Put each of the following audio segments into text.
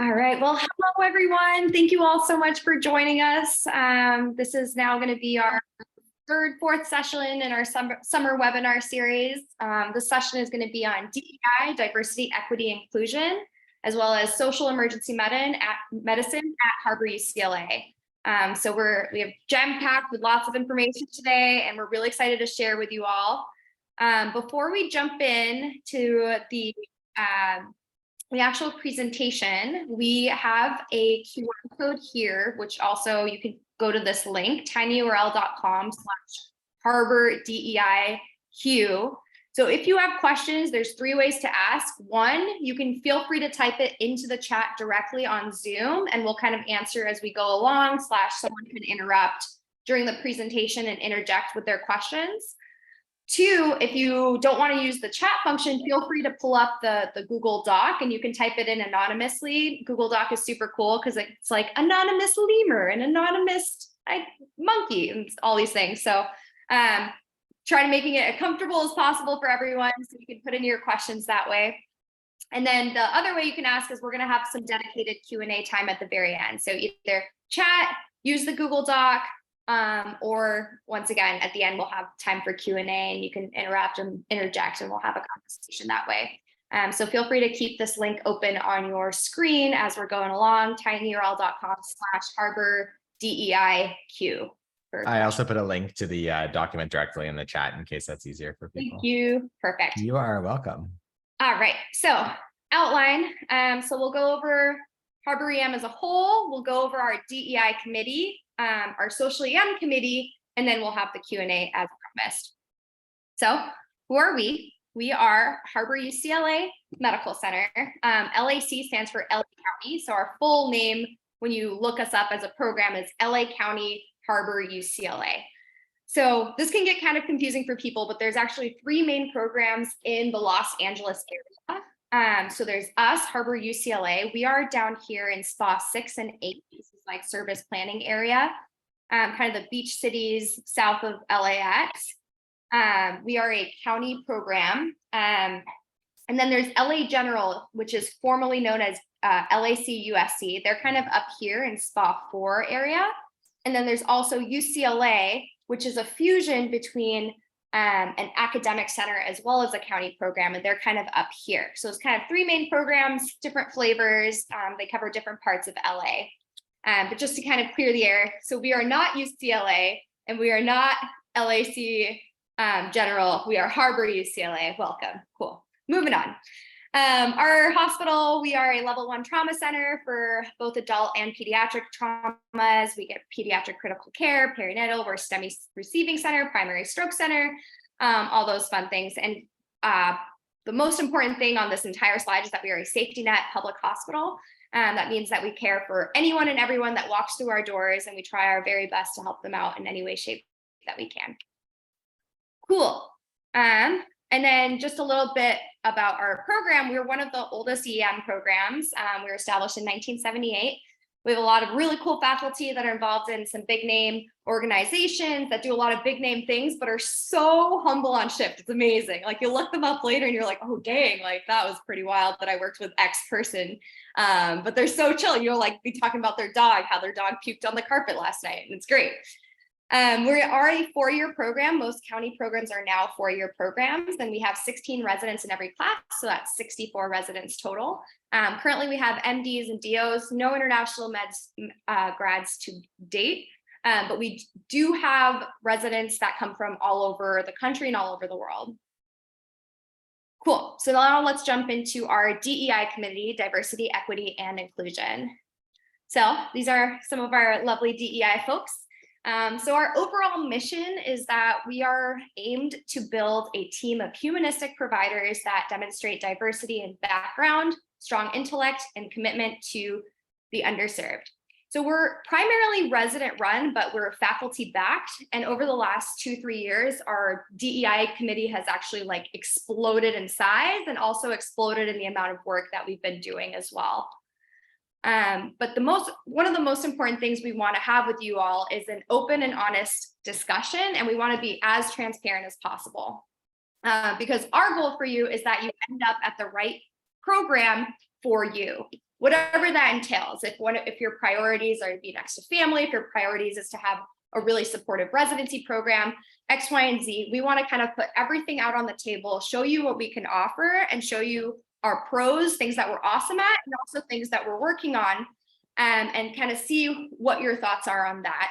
All right. Well, hello, everyone. Thank you all so much for joining us. This is now going to be our fourth session in our summer webinar series. This session is going to be on DEI, diversity, equity, inclusion, as well as social emergency medicine at Harbor-UCLA. So we have jam-packed with lots of information today, and we're really excited to share with you all. Before we jump in to the actual presentation, we have a QR code here, which also you can go to this link, tinyurl.com/HarborDEIQ. So if you have questions, there's 3 ways to ask. One, you can feel free to type it into the chat directly on Zoom, and we'll kind of answer as we go along, someone can interrupt during the presentation and interject with their questions. 2, if you don't want to use the chat function, feel free to pull up the Google Doc and you can type it in anonymously. Google Doc is super cool because it's like anonymous lemur and anonymous monkey and all these things. So try to making it as comfortable as possible for everyone so you can put in your questions that way. And then the other way you can ask is we're going to have some dedicated Q&A time at the very end. So either chat, use the Google Doc, or once again, at the end, we'll have time for Q&A and you can interrupt and interject and we'll have a conversation that way. So feel free to keep this link open on your screen as we're going along, tinyurl.com/HarborDEIQ. I also put a link to the document directly in the chat in case that's easier for people. Thank you. Perfect. You are welcome. All right. So outline. So we'll go over Harbor EM as a whole. We'll go over our DEI committee, our Social EM committee, and then we'll have the Q&A as promised. So who are we? We are Harbor-UCLA Medical Center. LAC stands for LA County. So our full name, when you look us up as a program, is LA County Harbor-UCLA. So this can get kind of confusing for people, but there's actually 3 main programs in the Los Angeles area. So there's us, Harbor-UCLA. We are down here in SPA 6 and 8. This is like service planning area, kind of the beach cities south of LAX. We are a county program. And then there's LA General, which is formerly known as LAC-USC. They're kind of up here in SPA 4 area. And then there's also UCLA, which is a fusion between an academic center as well as a county program, and they're kind of up here. So it's kind of 3 main programs, different flavors. They cover different parts of LA. But just to kind of clear the air, so we are not UCLA and we are not LAC General. We are Harbor-UCLA. Welcome. Cool. Moving on. Our hospital, we are a level 1 trauma center for both adult and pediatric traumas. We get pediatric critical care, perinatal, we're STEMI receiving center, primary stroke center, all those fun things. And the most important thing on this entire slide is that we are a safety net public hospital. That means that we care for anyone and everyone that walks through our doors, and we try our very best to help them out in any way, shape that we can. Cool. And then just a little bit about our program. We're one of the oldest EM programs. We were established in 1978. We have a lot of really cool faculty that are involved in some big name organizations that do a lot of big name things, but are so humble on shift. It's amazing. Like you look them up later and you're like, oh dang, like that was pretty wild that I worked with X person. But they're so chill. You'll like be talking about their dog, how their dog puked on the carpet last night. And it's great. We are a 4-year program. Most county programs are now 4-year programs, and we have 16 residents in every class, so that's 64 residents total. Currently, we have MDs and DOs, no international meds grads to date, but we do have residents that come from all over the country and all over the world. Cool. So now let's jump into our DEI committee, diversity, equity, and inclusion. So these are some of our lovely DEI folks. So our overall mission is that we are aimed to build a team of humanistic providers that demonstrate diversity in background, strong intellect, and commitment to the underserved. So we're primarily resident run, but we're faculty backed. And over the last 2-3 years, our DEI committee has actually like exploded in size and also exploded in the amount of work that we've been doing as well. But one of the most important things we want to have with you all is an open and honest discussion, and we want to be as transparent as possible. Because our goal for you is that you end up at the right program for you. whatever that entails. If your priorities are to be next to family, if your priorities is to have a really supportive residency program, X, Y, and Z, we want to kind of put everything out on the table, show you what we can offer, and show you our pros, things that we're awesome at, and also things that we're working on, and kind of see what your thoughts are on that.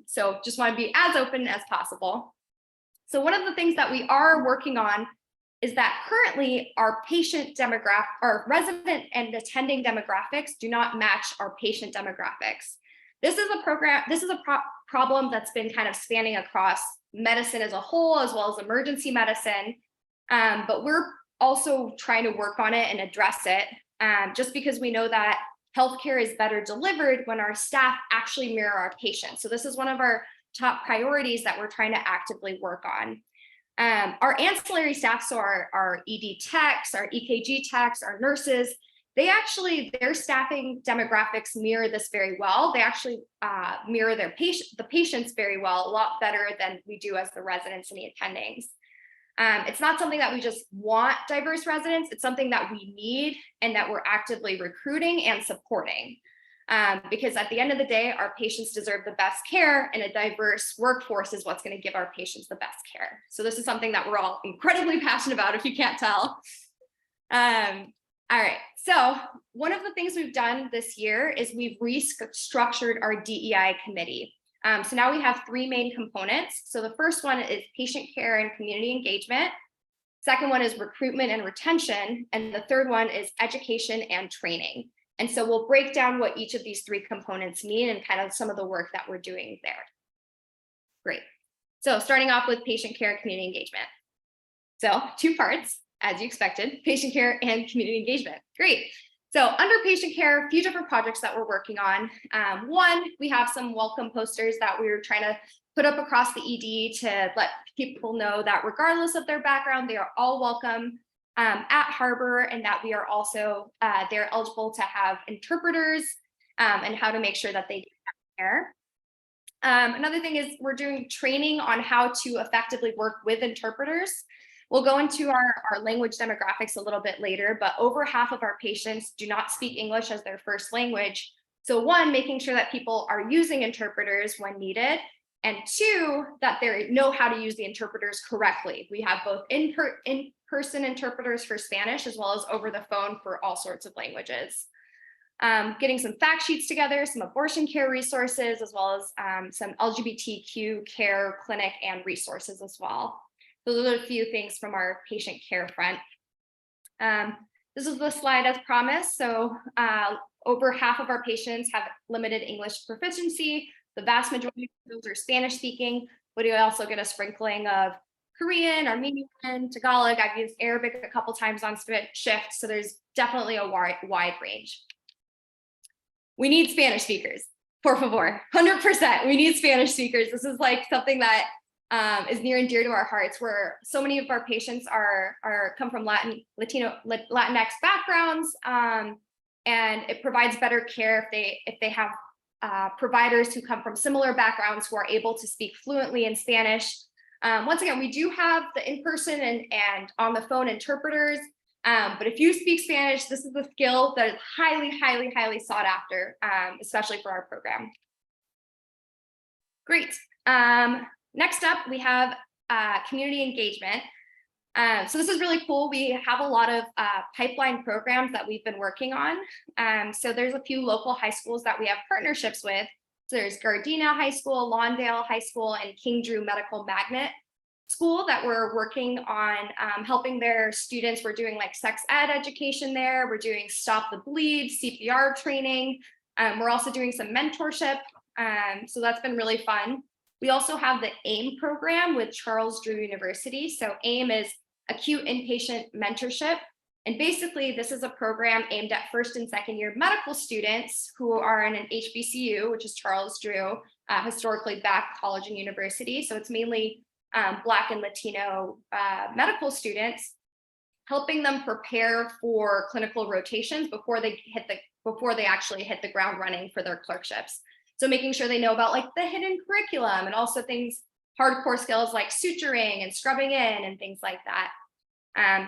So just want to be as open as possible. So one of the things that we are working on is that currently our resident and attending demographics do not match our patient demographics. This is a problem that's been kind of spanning across medicine as a whole, as well as emergency medicine. But we're also trying to work on it and address it, just because we know that healthcare is better delivered when our staff actually mirror our patients. So this is one of our top priorities that we're trying to actively work on. Our ancillary staff, so our ED techs, our EKG techs, our nurses, their staffing demographics mirror this very well. They actually mirror the patients very well, a lot better than we do as the residents and the attendings. It's not something that we just want diverse residents, it's something that we need and that we're actively recruiting and supporting. Because at the end of the day, our patients deserve the best care, and a diverse workforce is what's going to give our patients the best care. So this is something that we're all incredibly passionate about, if you can't tell. All right, so one of the things we've done this year is we've restructured our DEI committee. So now we have three main components. So the first one is patient care and community engagement. Second one is recruitment and retention. And the third one is education and training. And so we'll break down what each of these three components mean and kind of some of the work that we're doing there. Great. So starting off with patient care and community engagement. So 2 parts, as you expected, patient care and community engagement. Great. So under patient care, a few different projects that we're working on. One, we have some welcome posters that we're trying to put up across the ED to let people know that regardless of their background, they are all welcome at Harbor, and that we are also, they're eligible to have interpreters, and how to make sure that they get care. Another thing is we're doing training on how to effectively work with interpreters. We'll go into our language demographics a little bit later, but over half of our patients do not speak English as their first language. So one, making sure that people are using interpreters when needed, and two, that they know how to use the interpreters correctly. We have both in-person interpreters for Spanish, as well as over the phone for all sorts of languages. Getting some fact sheets together, some abortion care resources, as well as some LGBTQ care clinic and resources as well. So those are a few things from our patient care front. This is the slide as promised. So over half of our patients have limited English proficiency. The vast majority of those are Spanish speaking, but you also get a sprinkling of Korean, Armenian, Tagalog. I've used Arabic a couple times on shift, so there's definitely a wide range. We need Spanish speakers, por favor, 100%. We need Spanish speakers. This is like something that is near and dear to our hearts, where so many of our patients come from Latinx backgrounds, and it provides better care if they have providers who come from similar backgrounds who are able to speak fluently in Spanish. Once again, we do have the in-person and on the phone interpreters, but if you speak Spanish, this is a skill that is highly, highly, highly sought after, especially for our program. Great. Next up, we have community engagement. So this is really cool. We have a lot of pipeline programs that we've been working on. So there's a few local high schools that we have partnerships with. So there's Gardena High School, Lawndale High School, and King Drew Medical Magnet School that we're working on helping their students. We're doing like sex ed education there. We're doing Stop the Bleed, CPR training. We're also doing some mentorship. So that's been really fun. We also have the AIM program with Charles Drew University. So AIM is Acute Inpatient Mentorship. And basically, this is a program aimed at first and second year medical students who are in an HBCU, which is Charles Drew, historically Black college and university. So it's mainly Black and Latino medical students, helping them prepare for clinical rotations before they actually hit the ground running for their clerkships. So making sure they know about like the hidden curriculum and also things, hardcore skills like suturing and scrubbing in and things like that.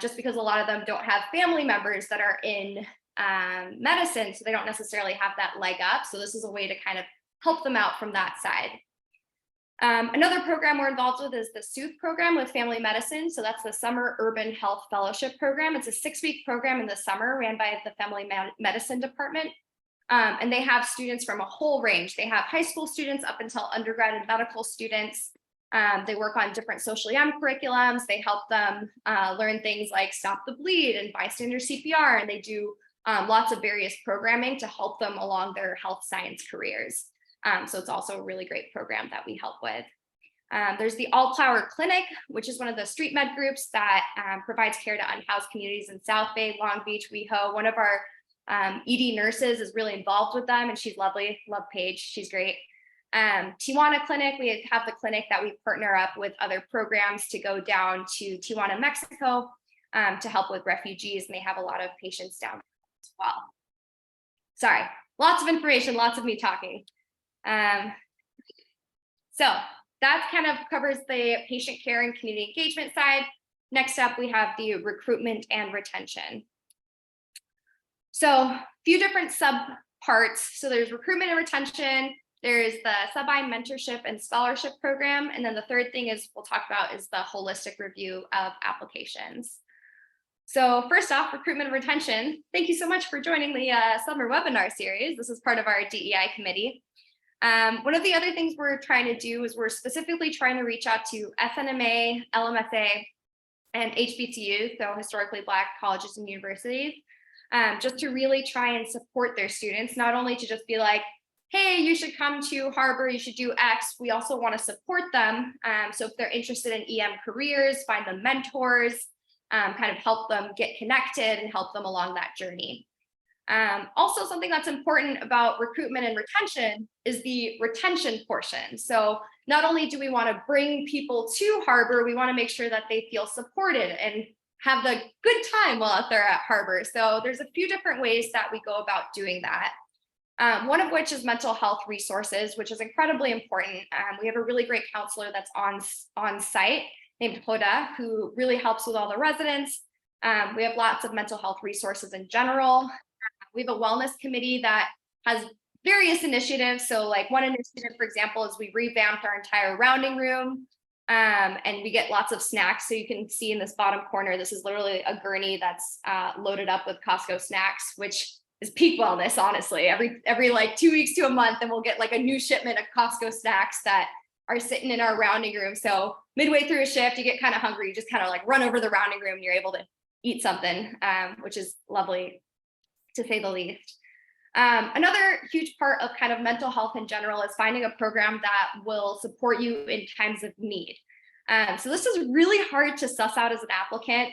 Just because a lot of them don't have family members that are in medicine, so they don't necessarily have that leg up. So this is a way to kind of help them out from that side. Another program we're involved with is the SOOTH program with family medicine. So that's the Summer Urban Health Fellowship Program. It's a 6-week program in the summer ran by the Family Medicine Department. And they have students from a whole range. They have high school students up until undergrad and medical students. They work on different social EM curriculums. They help them learn things like stop the bleed and bystander CPR. And they do lots of various programming to help them along their health science careers. So it's also a really great program that we help with. There's the All Flower Clinic, which is one of the street med groups that provides care to unhoused communities in South Bay, Long Beach, WeHo. One of our ED nurses is really involved with them, and she's lovely. Love Paige, she's great. Tijuana Clinic, we have the clinic that we partner up with other programs to go down to Tijuana, Mexico, to help with refugees, and they have a lot of patients down there as well. Sorry, lots of information, lots of me talking. So that kind of covers the patient care and community engagement side. Next up, we have the recruitment and retention. So a few different sub-parts. So there's recruitment and retention. There's the sub-I mentorship and scholarship program. And then the third thing is we'll talk about is the holistic review of applications. So first off, recruitment and retention. Thank you so much for joining the summer webinar series. This is part of our DEI committee. One of the other things we're trying to do is we're specifically trying to reach out to FNMA, LMSA, and HBCUs, so historically Black colleges and universities, just to really try and support their students, not only to just be like, hey, you should come to Harbor, you should do X. We also want to support them. So if they're interested in EM careers, find them mentors, kind of help them get connected and help them along that journey. Also, something that's important about recruitment and retention is the retention portion. So not only do we want to bring people to Harbor, we want to make sure that they feel supported and have the good time while they're at Harbor. So there's a few different ways that we go about doing that. One of which is mental health resources, which is incredibly important. We have a really great counselor that's on site named Hoda, who really helps with all the residents. We have lots of mental health resources in general. We have a wellness committee that has various initiatives. So like one initiative, for example, is we revamped our entire rounding room, and we get lots of snacks. So you can see in this bottom corner, this is literally a gurney that's loaded up with Costco snacks, which is peak wellness, honestly. Every like 2 weeks to a month, and we'll get like a new shipment of Costco snacks that are sitting in our rounding room. So midway through a shift, you get kind of hungry, you just kind of like run over the rounding room and you're able to eat something, which is lovely, to say the least. Another huge part of kind of mental health in general is finding a program that will support you in times of need. So this is really hard to suss out as an applicant.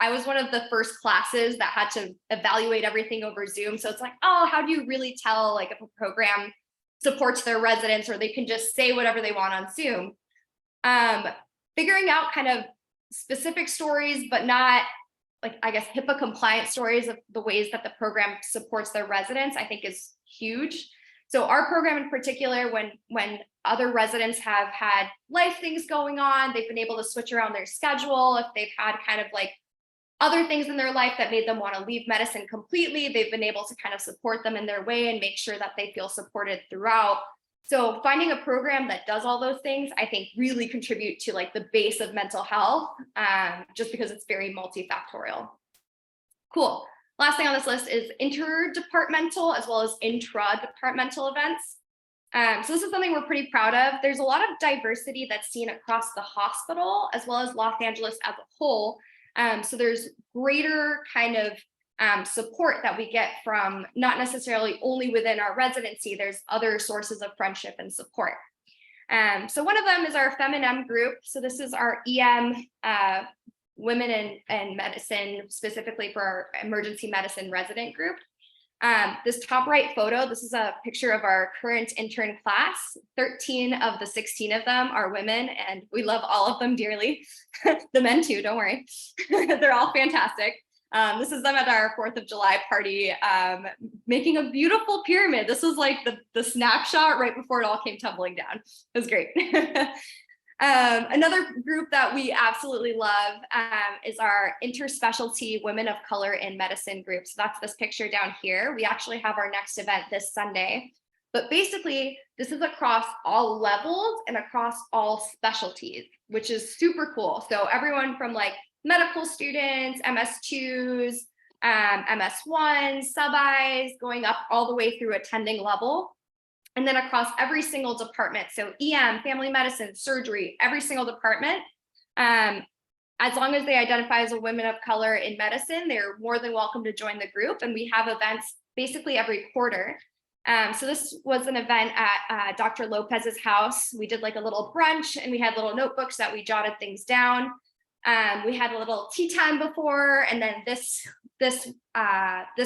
I was one of the first classes that had to evaluate everything over Zoom. So it's like, oh, how do you really tell like if a program supports their residents or they can just say whatever they want on Zoom? Figuring out kind of specific stories, but not like, I guess, HIPAA compliant stories of the ways that the program supports their residents, I think is huge. So our program in particular, when other residents have had life things going on, they've been able to switch around their schedule. If they've had kind of like other things in their life that made them want to leave medicine completely, they've been able to kind of support them in their way and make sure that they feel supported throughout. So finding a program that does all those things, I think really contribute to like the base of mental health, just because it's very multifactorial. Cool. Last thing on this list is interdepartmental as well as intra-departmental events. So this is something we're pretty proud of. There's a lot of diversity that's seen across the hospital as well as Los Angeles as a whole. So there's greater kind of support that we get from not necessarily only within our residency, there's other sources of friendship and support. So one of them is our Fem&M group. So this is our EM, women in medicine, specifically for our emergency medicine resident group. This top right photo, this is a picture of our current intern class. 13 of the 16 of them are women, and we love all of them dearly. The men too, don't worry. They're all fantastic. This is them at our 4th of July party, making a beautiful pyramid. This was like the snapshot right before it all came tumbling down. It was great. Another group that we absolutely love is our interspecialty women of color in medicine group. So that's this picture down here. We actually have our next event this Sunday. But basically, this is across all levels and across all specialties, which is super cool. So everyone from like medical students, MS2s, MS1s, sub-Is, going up all the way through attending level. And then across every single department, so EM, family medicine, surgery, every single department, as long as they identify as a woman of color in medicine, they're more than welcome to join the group. And we have events basically every quarter. So this was an event at Dr. Lopez's house. We did like a little brunch and we had little notebooks that we jotted things down. We had a little tea time before, and then this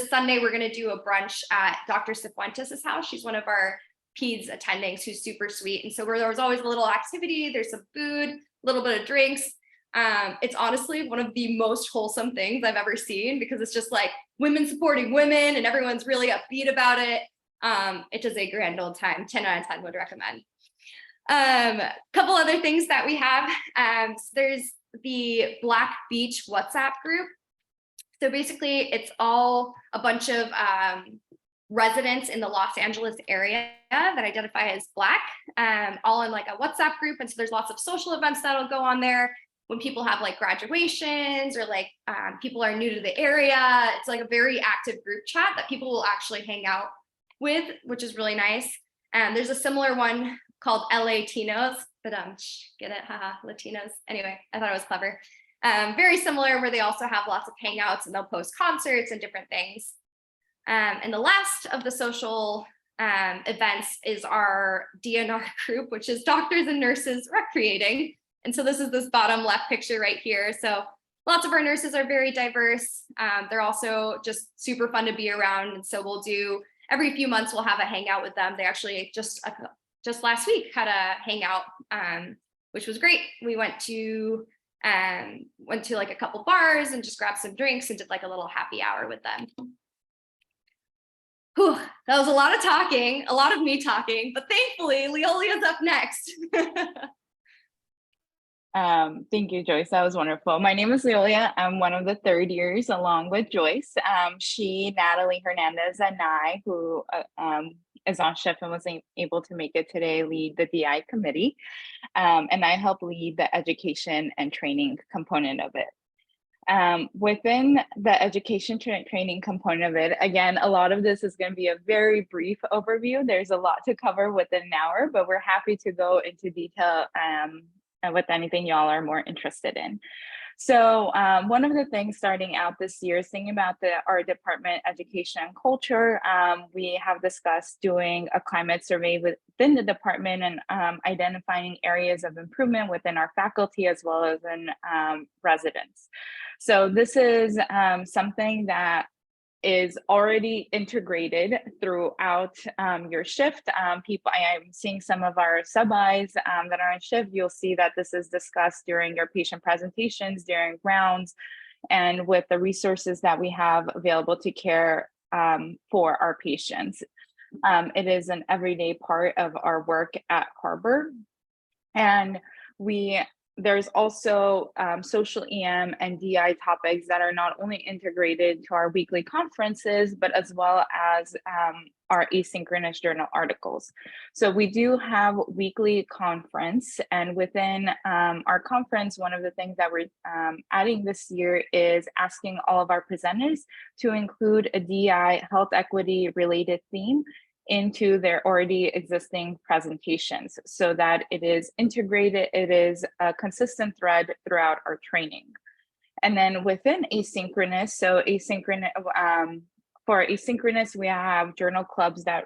Sunday, we're gonna do a brunch at Dr. Cifuentes' house. She's one of our peds attendings who's super sweet. And so there was always a little activity, there's some food, a little bit of drinks. It's honestly one of the most wholesome things I've ever seen, because it's just like women supporting women and everyone's really upbeat about it. It is a grand old time. 10 out of 10 would recommend. Couple other things that we have. So there's the Black Beach WhatsApp group. So basically it's all a bunch of residents in the Los Angeles area that identify as Black, all in like a WhatsApp group. And so there's lots of social events that'll go on there when people have like graduations or like people are new to the area. It's like a very active group chat that people will actually hang out with, which is really nice. There's a similar one called LA Tinos, but get it, haha, Latinos. Anyway, I thought it was clever. Very similar, where they also have lots of hangouts and they'll post concerts and different things. And the last of the social events is our DNR group, which is doctors and nurses recreating. And so this is this bottom left picture right here. So lots of our nurses are very diverse. They're also just super fun to be around. And so we'll do, every few months, we'll have a hangout with them. They actually just last week had a hangout, which was great. We went to like a couple bars and just grabbed some drinks and did like a little happy hour with them. Whew, that was a lot of talking, a lot of me talking, but thankfully Leolia's up next. Thank you, Joyce. That was wonderful. My name is Leolia. I'm one of the third years along with Joyce. Natalie Hernandez, and I, who is on shift and was able to make it today, lead the DI committee. And I help lead the education and training component of it. Within the education training component of it, again, a lot of this is going to be a very brief overview. There's a lot to cover within an hour, but we're happy to go into detail with anything y'all are more interested in. So one of the things starting out this year is thinking about our department, education and culture. We have discussed doing a climate survey within the department and identifying areas of improvement within our faculty as well as in residents. So this is something that is already integrated throughout your shift. I'm seeing some of our sub-Is that are on shift. You'll see that this is discussed during your patient presentations, during rounds, and with the resources that we have available to care for our patients. It is an everyday part of our work at Harbor. And there's also social EM and DI topics that are not only integrated to our weekly conferences, but as well as our asynchronous journal articles. So we do have weekly conference, and within our conference, one of the things that we're adding this year is asking all of our presenters to include a DI health equity related theme into their already existing presentations so that it is integrated, it is a consistent thread throughout our training. And then within asynchronous, for asynchronous, we have journal clubs that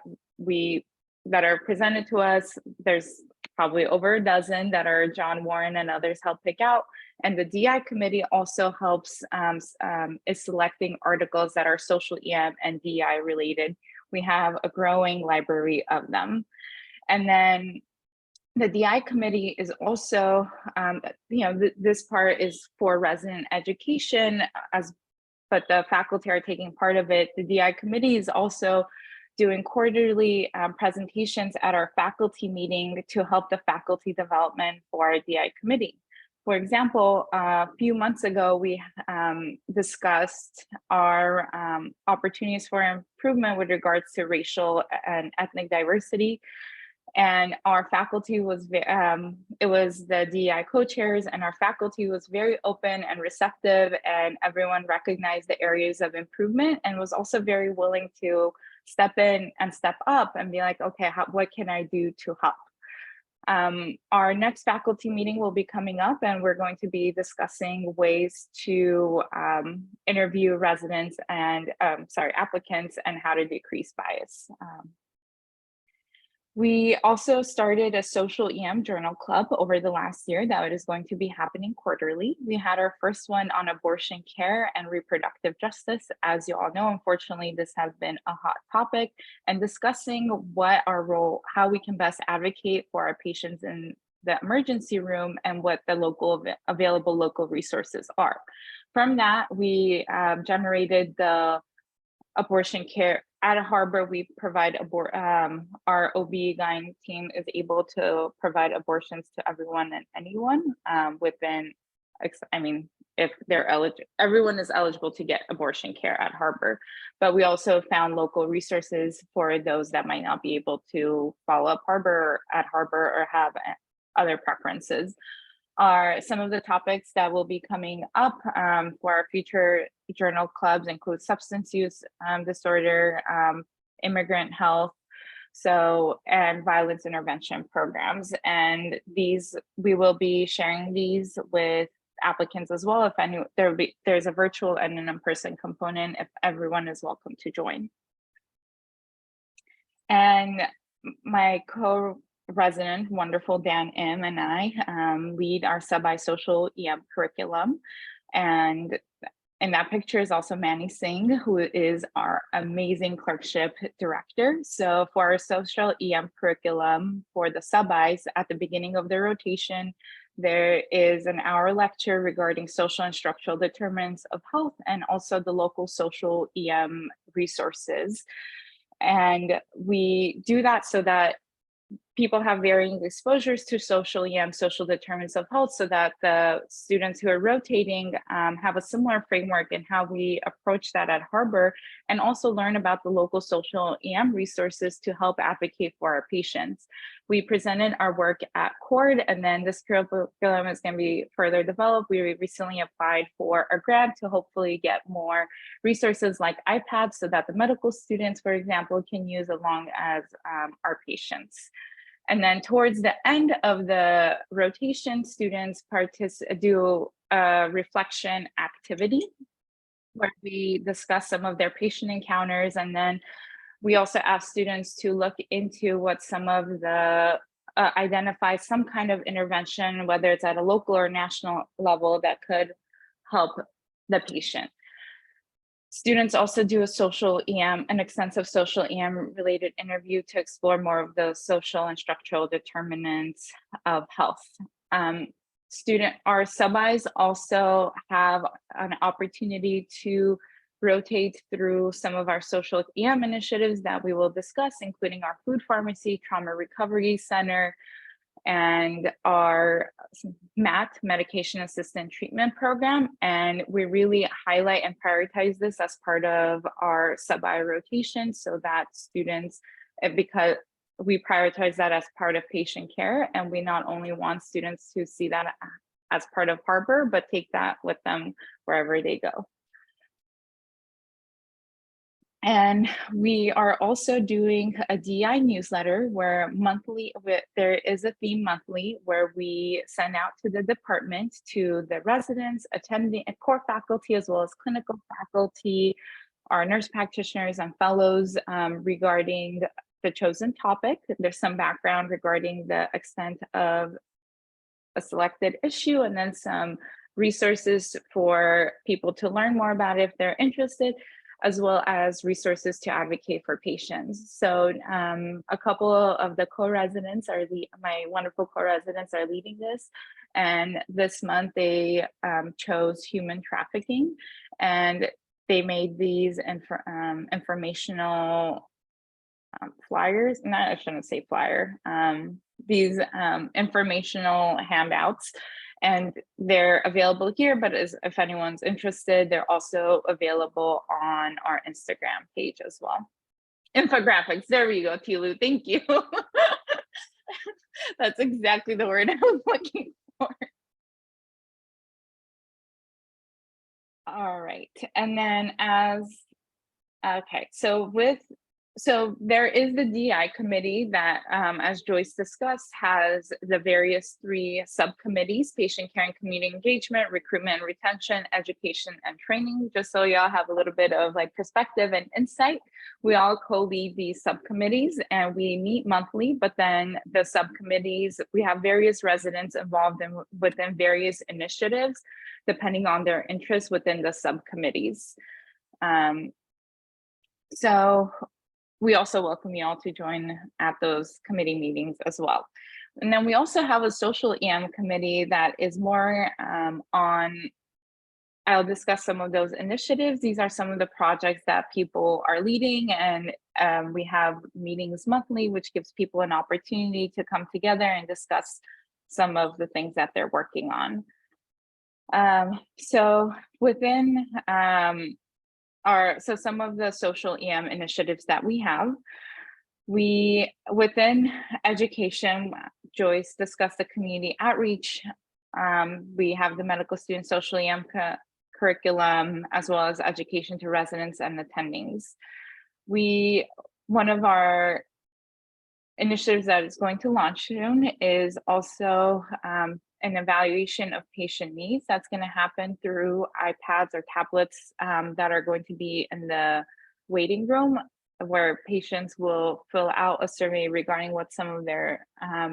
are presented to us. There's probably over a dozen that are John Warren and others help pick out. And the DI committee also helps is selecting articles that are social EM and DI related. We have a growing library of them. And then the DI committee is also, this part is for resident education, but the faculty are taking part of it. The DI committee is also doing quarterly presentations at our faculty meeting to help the faculty development for our DI committee. For example, a few months ago, we discussed our opportunities for improvement with regards to racial and ethnic diversity. And our faculty was, it was the DEI co-chairs, and our faculty was very open and receptive, and everyone recognized the areas of improvement and was also very willing to step in and step up and be like, okay, what can I do to help? Our next faculty meeting will be coming up, and we're going to be discussing ways to interview residents and applicants and how to decrease bias. We also started a social EM journal club over the last year that is going to be happening quarterly. We had our first one on abortion care and reproductive justice. As you all know, unfortunately, this has been a hot topic, and discussing what our role, how we can best advocate for our patients in the emergency room and what the available local resources are. From that, we generated the abortion care. At Harbor, we provide our OB/GYN team is able to provide abortions to everyone and anyone within, I mean, if they're eligible, everyone is eligible to get abortion care at Harbor. But we also found local resources for those that might not be able to follow up at Harbor or have other preferences. Are some of the topics that will be coming up for our future journal clubs include substance use disorder, immigrant health, and violence intervention programs. And these, we will be sharing these with applicants as well. If there's a virtual and an in-person component, if everyone is welcome to join. And my co-resident, wonderful Dan M, and I lead our Social EM curriculum. And in that picture is also Manny Singh, who is our amazing clerkship director. So for our social EM curriculum for the sub-Is, at the beginning of the rotation, there is an hour lecture regarding social and structural determinants of health, and also the local social EM resources. And we do that so that people have varying exposures to social EM, social determinants of health, so that the students who are rotating have a similar framework in how we approach that at Harbor, and also learn about the local social EM resources to help advocate for our patients. We presented our work at CORD, and then this curriculum is going to be further developed. We recently applied for a grant to hopefully get more resources like iPads so that the medical students, for example, can use along as our patients. And then towards the end of the rotation, students do a reflection activity where we discuss some of their patient encounters. And then we also ask students to look into what some of the, identify some kind of intervention, whether it's at a local or national level, that could help the patient. Students also do a social EM, an extensive social EM related interview to explore more of the social and structural determinants of health. Our sub-Is also have an opportunity to rotate through some of our social EM initiatives that we will discuss, including our food pharmacy, trauma recovery center, and our MAT, medication assisted treatment program. And we really highlight and prioritize this as part of our sub-I rotation, so that students, because we prioritize that as part of patient care, and we not only want students to see that as part of Harbor, but take that with them wherever they go. And we are also doing a DEI newsletter where there is a theme monthly where we send out to the department, to the residents, attending, core faculty, as well as clinical faculty, our nurse practitioners and fellows regarding the chosen topic. There's some background regarding the extent of a selected issue, and then some resources for people to learn more about it if they're interested, as well as resources to advocate for patients. So a couple of the co-residents my wonderful co-residents are leading this. And this month they chose human trafficking, and they made these informational flyers, I shouldn't say flyer, these informational handouts, and they're available here, but if anyone's interested, they're also available on our Instagram page as well. Infographics, there we go, Tilu, thank you. That's exactly the word I was looking for. All right, and then so there is the DEI committee that, as Joyce discussed, has the various 3 subcommittees: patient care and community engagement, recruitment and retention, education and training. Just so y'all have a little bit of like perspective and insight, we all co-lead these subcommittees and we meet monthly, but then the subcommittees, we have various residents involved within various initiatives, depending on their interests within the subcommittees. So we also welcome you all to join at those committee meetings as well. And then we also have a social EM committee that is more I'll discuss some of those initiatives. These are some of the projects that people are leading, and we have meetings monthly, which gives people an opportunity to come together and discuss some of the things that they're working on. So within so some of the social EM initiatives that we have, within education, Joyce discussed the community outreach. We have the medical student social EM curriculum, as well as education to residents and attendings. One of our initiatives that is going to launch soon is also an evaluation of patient needs. That's going to happen through iPads or tablets that are going to be in the waiting room, where patients will fill out a survey regarding what some of their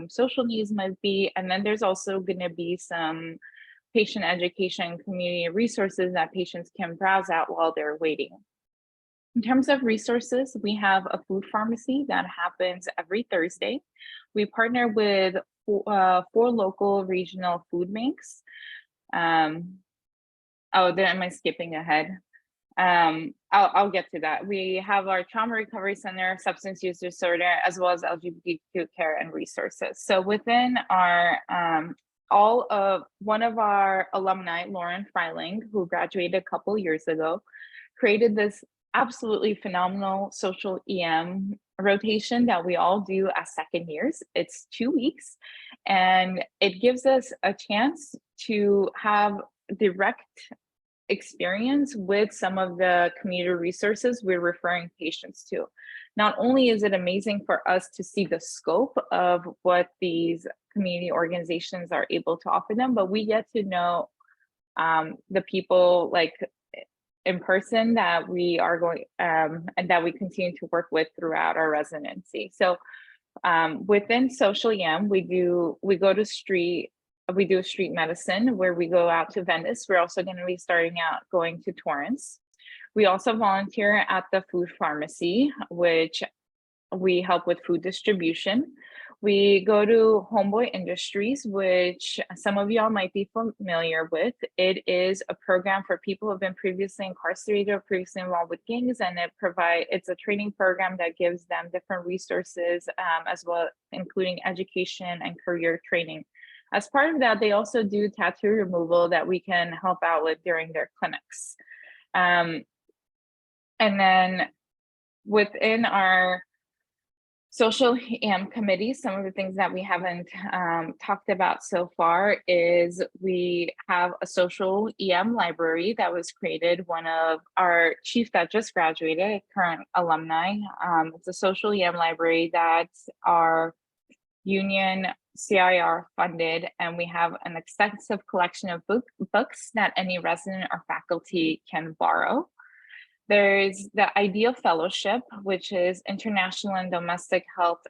social needs might be. And then there's also going to be some patient education and community resources that patients can browse out while they're waiting. In terms of resources, we have a food pharmacy that happens every Thursday. We partner with 4 local regional food banks. Am I skipping ahead? I'll get to that. We have our trauma recovery center, substance use disorder, as well as LGBTQ care and resources. So within our one of our alumni, Lauren Freiling, who graduated a couple years ago, created this absolutely phenomenal social EM rotation that we all do as second years. It's 2 weeks, and it gives us a chance to have direct experience with some of the community resources we're referring patients to. Not only is it amazing for us to see the scope of what these community organizations are able to offer them, but we get to know the people like in person that we are going and that we continue to work with throughout our residency. So within social EM, we do street medicine, where we go out to Venice. We're also going to be starting out going to Torrance. We also volunteer at the food pharmacy, which we help with food distribution. We go to Homeboy Industries, which some of y'all might be familiar with. It is a program for people who have been previously incarcerated or previously involved with gangs, and it's a training program that gives them different resources, as well, including education and career training. As part of that, they also do tattoo removal that we can help out with during their clinics. And then within our social EM committee, some of the things that we haven't talked about so far is we have a social EM library that was created. One of our chief that just graduated, current alumni, it's a social EM library that's our union CIR funded, and we have an extensive collection of books that any resident or faculty can borrow. There's the Ideal Fellowship, which is International and Domestic Health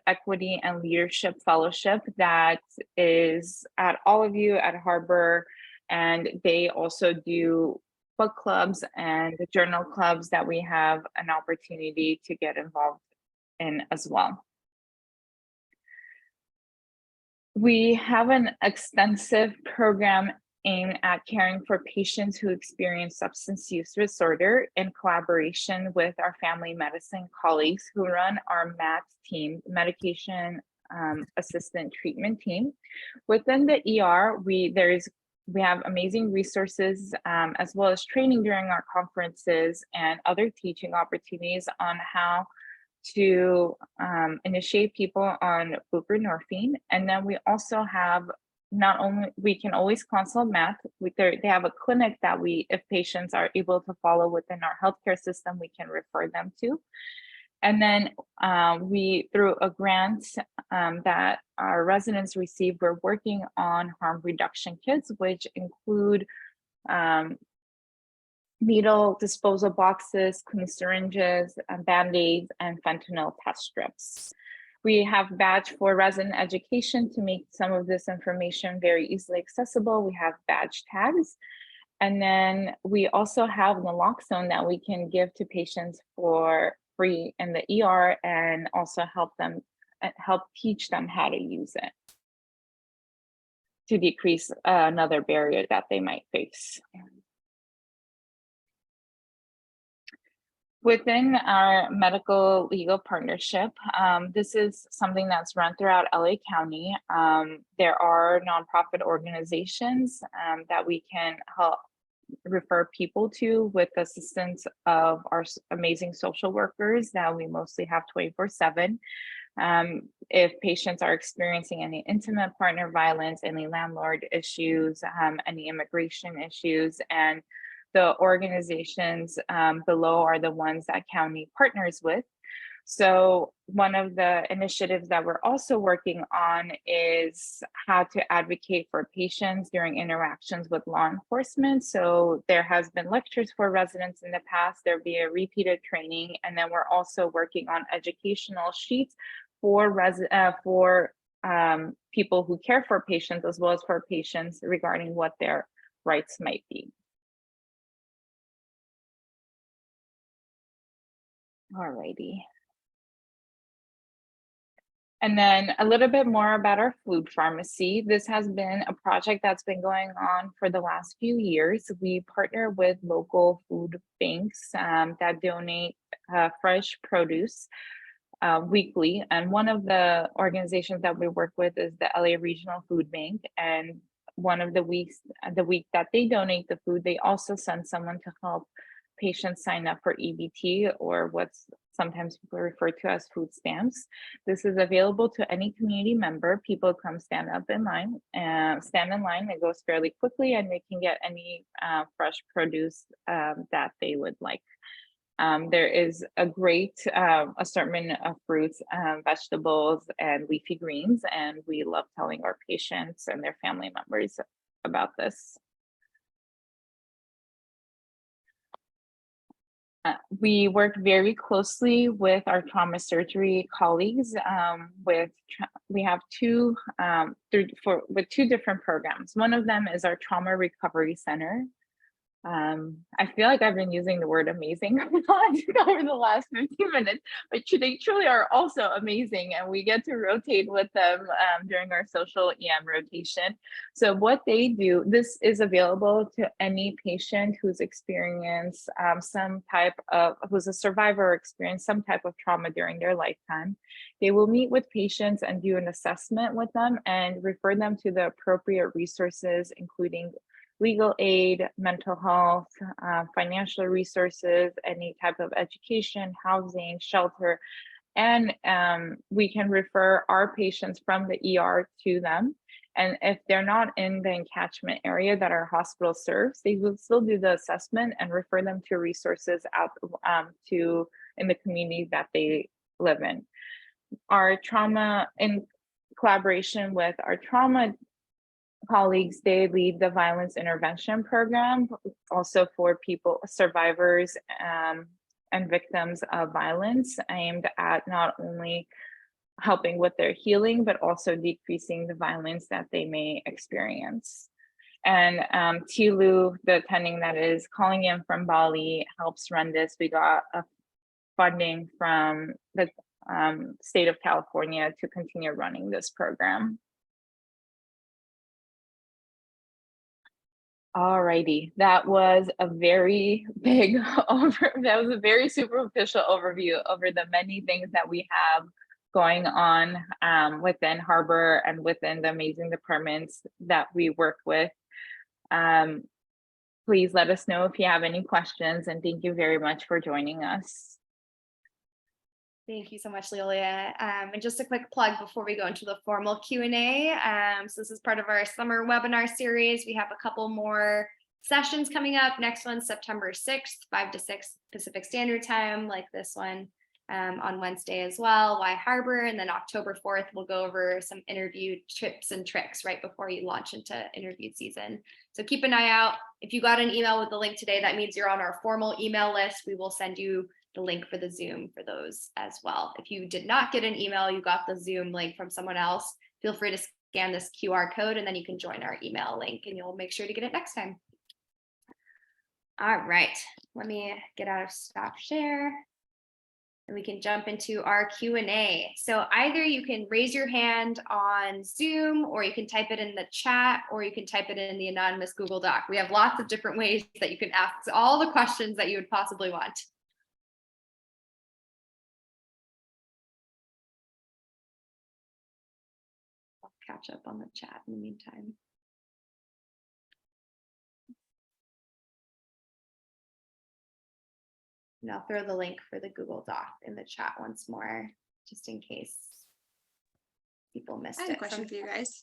Equity and Leadership Fellowship that is at all of you at Harbor, and they also do book clubs and journal clubs that we have an opportunity to get involved in as well. We have an extensive program aimed at caring for patients who experience substance use disorder in collaboration with our family medicine colleagues who run our MAT team, medication assistant treatment team. Within the ER, we have amazing resources as well as training during our conferences and other teaching opportunities on how to initiate people on buprenorphine. And then we also have not only, we can always consult math. They have a clinic that if patients are able to follow within our healthcare system, we can refer them to. And then we, through a grant that our residents receive, we're working on harm reduction kits, which include needle disposal boxes, clean syringes, Band-Aids, and fentanyl test strips. We have badge for resident education to make some of this information very easily accessible. We have badge tags. And then we also have naloxone that we can give to patients for free in the ER and also help teach them how to use it to decrease another barrier that they might face. Within our medical legal partnership, this is something that's run throughout LA County. There are nonprofit organizations that we can help refer people to with the assistance of our amazing social workers that we mostly have 24/7. If patients are experiencing any intimate partner violence, any landlord issues, any immigration issues, and the organizations below are the ones that county partners with. So one of the initiatives that we're also working on is how to advocate for patients during interactions with law enforcement. So there has been lectures for residents in the past, there'll be a repeated training, and then we're also working on educational sheets for people who care for patients as well as for patients regarding what their rights might be. Alrighty. And then a little bit more about our food pharmacy. This has been a project that's been going on for the last few years. We partner with local food banks that donate fresh produce weekly. And one of the organizations that we work with is the LA Regional Food Bank. And one of the week that they donate the food, they also send someone to help patients sign up for EBT, or what's sometimes people refer to as food stamps. This is available to any community member. People come stand in line. It goes fairly quickly, and they can get any fresh produce that they would like. There is a great assortment of fruits, vegetables, and leafy greens, and we love telling our patients and their family members about this. We work very closely with our trauma surgery colleagues. We have two different programs. One of them is our Trauma Recovery Center. I feel like I've been using the word amazing over the last 15 minutes, but they truly are also amazing, and we get to rotate with them during our social EM rotation. So what they do, this is available to any patient who's experienced who's a survivor or experienced some type of trauma during their lifetime. They will meet with patients and do an assessment with them and refer them to the appropriate resources, including legal aid, mental health, financial resources, any type of education, housing, shelter, and we can refer our patients from the ER to them. And if they're not in the catchment area that our hospital serves, they will still do the assessment and refer them to resources out in the community that they live in. Our trauma, in collaboration with our trauma colleagues, they lead the violence intervention program, also for survivors and victims of violence, aimed at not only helping with their healing, but also decreasing the violence that they may experience. And Tilu, the attending that is calling in from Bali, helps run this. We got funding from the state of California to continue running this program. Alrighty, that was a very big that was a very superficial overview over the many things that we have going on within Harbor and within the amazing departments that we work with. Please let us know if you have any questions, and thank you very much for joining us. Thank you so much, Leolia. And just a quick plug before we go into the formal Q&A. So this is part of our summer webinar series. We have a couple more sessions coming up. Next one, September 6th, 5 to 6 Pacific Standard Time, like this one on Wednesday as well, Why Harbor. And then October 4th, we'll go over some interview tips and tricks right before you launch into interview season. So keep an eye out. If you got an email with the link today, that means you're on our formal email list. We will send you the link for the Zoom for those as well. If you did not get an email, you got the Zoom link from someone else, feel free to scan this QR code and then you can join our email link and you'll make sure to get it next time. All right, let me get out of stop share and we can jump into our Q&A. So either you can raise your hand on Zoom or you can type it in the chat or you can type it in the anonymous Google Doc. We have lots of different ways that you can ask all the questions that you would possibly want. Catch up on the chat in the meantime. And I'll throw the link for the Google Doc in the chat once more, just in case people missed it. I have a question for you guys.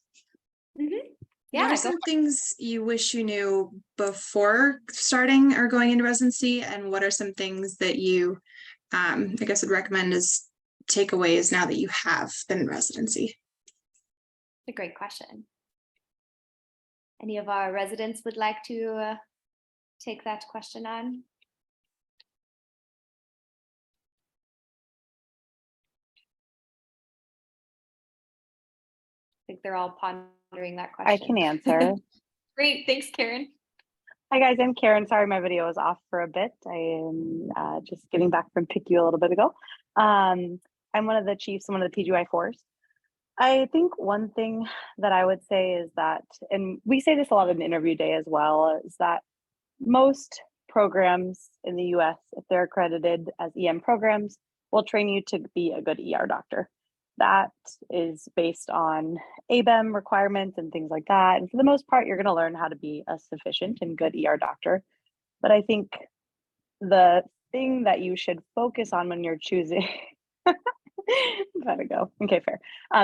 Mm-hmm. Yeah. What are some things you wish you knew before starting or going into residency? And what are some things that you, I guess, would recommend as takeaways now that you have been in residency? A great question. Any of our residents would like to take that question on? I think they're all pondering that question. I can answer. Great, thanks, Karen. Hi guys, I'm Karen. Sorry, my video was off for a bit. I am just getting back from PICU a little bit ago. I'm one of the chiefs, one of the PGY4s. I think one thing that I would say is that, and we say this a lot in interview day as well, is that most programs in the US, if they're accredited as EM programs, will train you to be a good ER doctor. That is based on ABEM requirements and things like that. And for the most part, you're going to learn how to be a sufficient and good ER doctor. But I think the thing that you should focus on when you're choosing gotta go. Okay, fair.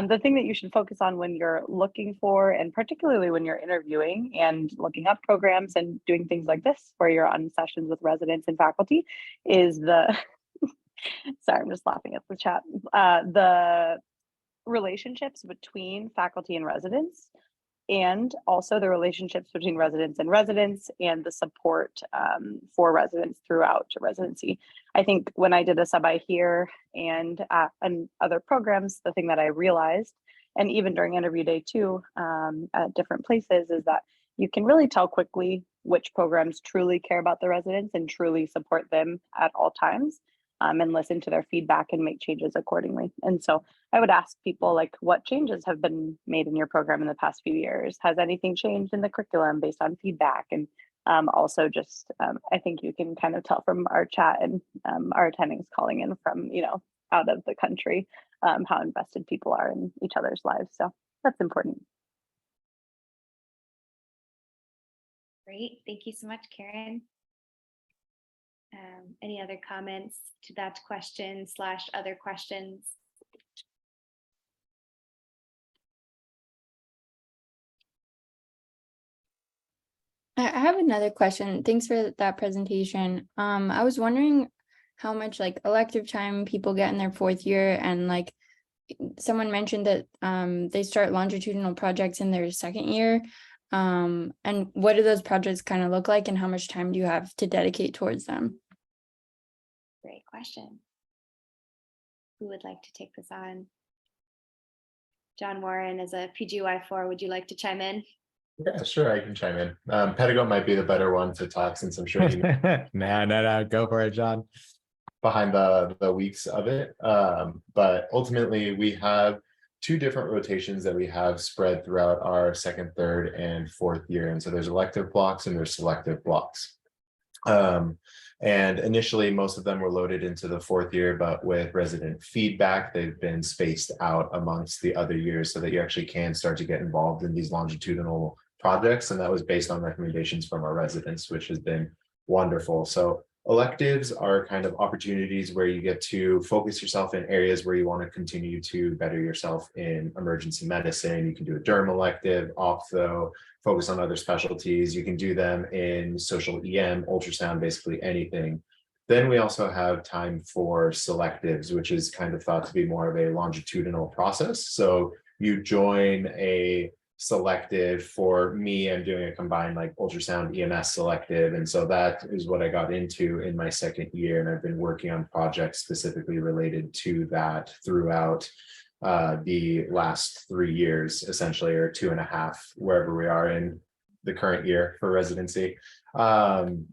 The thing that you should focus on when you're looking for, and particularly when you're interviewing and looking up programs and doing things like this, where you're on sessions with residents and faculty, is the, sorry, I'm just laughing at the chat, the relationships between faculty and residents, and also the relationships between residents and the support for residents throughout residency. I think when I did a sub-I here and other programs, the thing that I realized, and even during interview day too, at different places, is that you can really tell quickly which programs truly care about the residents and truly support them at all times, and listen to their feedback and make changes accordingly. And so I would ask people, like, what changes have been made in your program in the past few years? Has anything changed in the curriculum based on feedback? And also just, I think you can kind of tell from our chat and our attendings calling in from, out of the country, how invested people are in each other's lives. So that's important. Great, thank you so much, Karen. Any other comments to that question / other questions? I have another question. Thanks for that presentation. I was wondering how much elective time people get in their 4th year, and someone mentioned that they start longitudinal projects in their 2nd year. And what do those projects kind of look like, and how much time do you have to dedicate towards them? Great question. Who would like to take this on? John Warren, as a PGY4, would you like to chime in? Yeah, sure, I can chime in. Pedigo might be the better one to talk, since I'm sure you know No, go for it, John. behind the weeks of it. But ultimately, we have two different rotations that we have spread throughout our second, third, and fourth year. And so there's elective blocks and there's selective blocks. And initially, most of them were loaded into the fourth year, but with resident feedback, they've been spaced out amongst the other years so that you actually can start to get involved in these longitudinal projects. And that was based on recommendations from our residents, which has been wonderful. So electives are kind of opportunities where you get to focus yourself in areas where you want to continue to better yourself in emergency medicine. You can do a derm elective, ophtho, focus on other specialties. You can do them in social EM, ultrasound, basically anything. Then we also have time for selectives, which is kind of thought to be more of a longitudinal process. So you join a selective. For me, I'm doing a combined like ultrasound EMS selective. And so that is what I got into in my second year. And I've been working on projects specifically related to that throughout the last 3 years, essentially, or 2.5, wherever we are in the current year for residency. And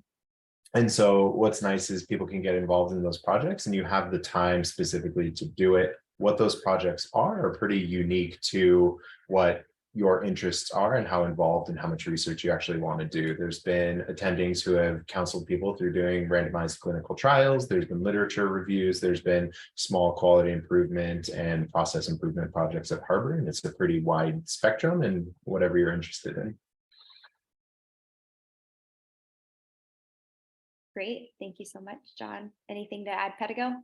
so what's nice is people can get involved in those projects and you have the time specifically to do it. What those projects are pretty unique to what your interests are and how involved and how much research you actually want to do. There's been attendings who have counseled people through doing randomized clinical trials. There's been literature reviews. There's been small quality improvement and process improvement projects at Harbor. And it's a pretty wide spectrum and whatever you're interested in. Great. Thank you so much, John. Anything to add, Pedigo?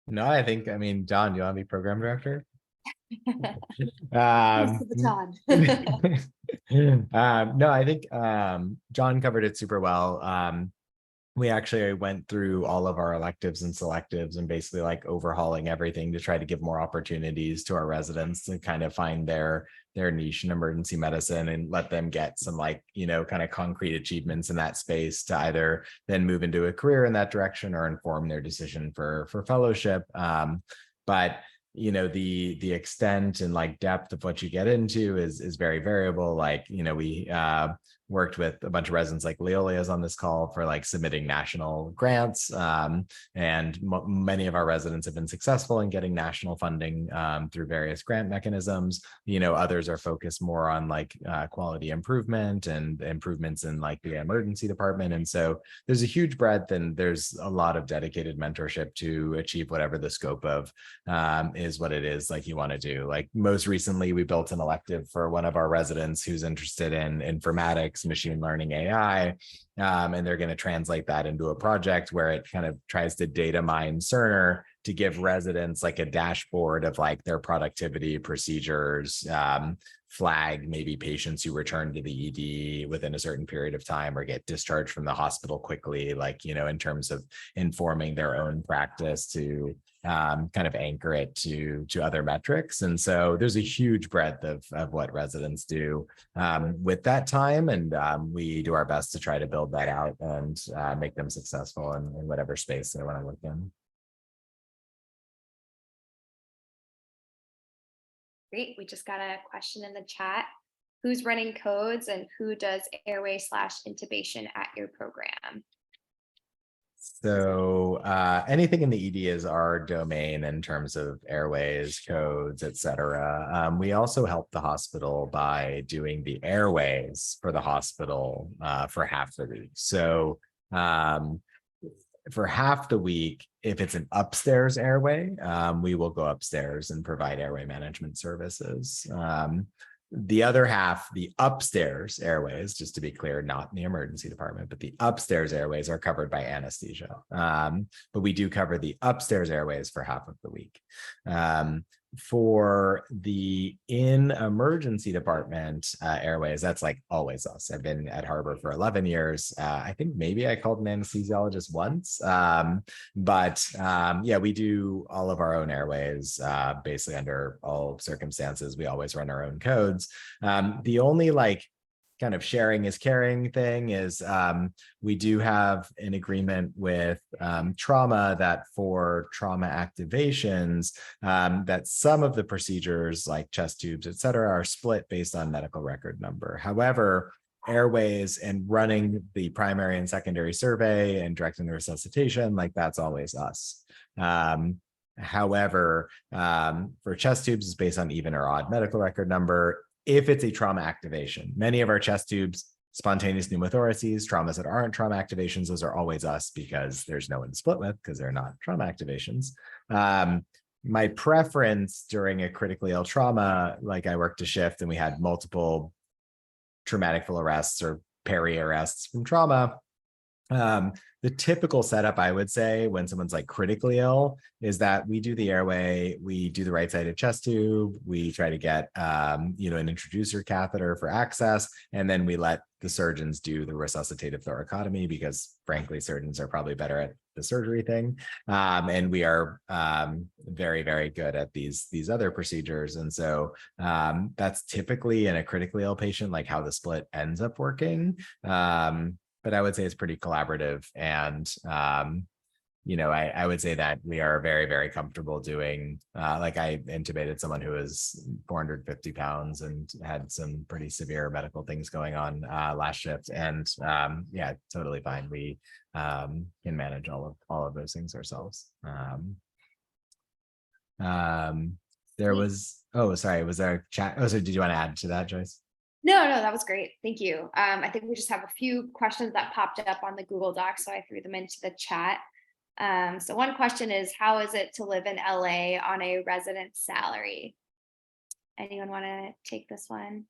No, I mean, John, do you want to be program director? Pass the baton. No, I think John covered it super well. We actually went through all of our electives and selectives and basically like overhauling everything to try to give more opportunities to our residents to kind of find their niche in emergency medicine and let them get some like, kind of concrete achievements in that space to either then move into a career in that direction or inform their decision for fellowship. But the extent and like depth of what you get into is very variable. Like, we worked with a bunch of residents like Leolia's on this call for like submitting national grants. And many of our residents have been successful in getting national funding through various grant mechanisms. Others are focused more on like quality improvement and improvements in like the emergency department. And so there's a huge breadth and there's a lot of dedicated mentorship to achieve whatever the scope of is what it is like you want to do. Like most recently, we built an elective for one of our residents who's interested in informatics, machine learning, AI, and they're going to translate that into a project where it kind of tries to data mine Cerner to give residents like a dashboard of like their productivity procedures, flag maybe patients who return to the ED within a certain period of time or get discharged from the hospital quickly, like, in terms of informing their own practice to kind of anchor it to other metrics. And so there's a huge breadth of what residents do with that time. And we do our best to try to build that out and make them successful in whatever space they want to work in. Great. We just got a question in the chat. Who's running codes and who does airway/intubation at your program? So anything in the ED is our domain in terms of airways, codes, et cetera. We also help the hospital by doing the airways for the hospital for half the week. So for half the week, if it's an upstairs airway, we will go upstairs and provide airway management services. The other half, the upstairs airways, just to be clear, not in the emergency department, but the upstairs airways are covered by anesthesia. But we do cover the upstairs airways for half of the week. For the emergency department airways, that's like always us. I've been at Harbor for 11 years. I think maybe I called an anesthesiologist once, but yeah, we do all of our own airways, basically under all circumstances. We always run our own codes. The only like kind of sharing is caring thing is we do have an agreement with trauma that for trauma activations that some of the procedures like chest tubes, et cetera, are split based on medical record number. However, airways and running the primary and secondary survey and directing the resuscitation, like that's always us. However, for chest tubes, it's based on even or odd medical record number. If it's a trauma activation, many of our chest tubes, spontaneous pneumothoraces, traumas that aren't trauma activations, those are always us because there's no one to split with because they're not trauma activations. My preference during a critically ill trauma, like I worked a shift and we had multiple traumatic full arrests or peri arrests from trauma. The typical setup, I would say, when someone's like critically ill is that we do the airway, we do the right-sided chest tube, we try to get, you know, an introducer catheter for access, and then we let the surgeons do the resuscitative thoracotomy because, frankly, surgeons are probably better at the surgery thing, and we are very, very good at these other procedures. And so that's typically in a critically ill patient, like how the split ends up working. But I would say it's pretty collaborative. And, you know, I would say that we are very, very comfortable doing, like I intubated someone who was 450 pounds and had some pretty severe medical things going on last shift. And yeah, totally fine. We can manage all of those things ourselves. There was, oh, sorry, was there a chat? Oh, so did you want to add to that, Joyce? No, that was great. Thank you. I think we just have a few questions that popped up on the Google Doc, so I threw them into the chat. So one question is, how is it to live in LA on a resident salary? Anyone want to take this one?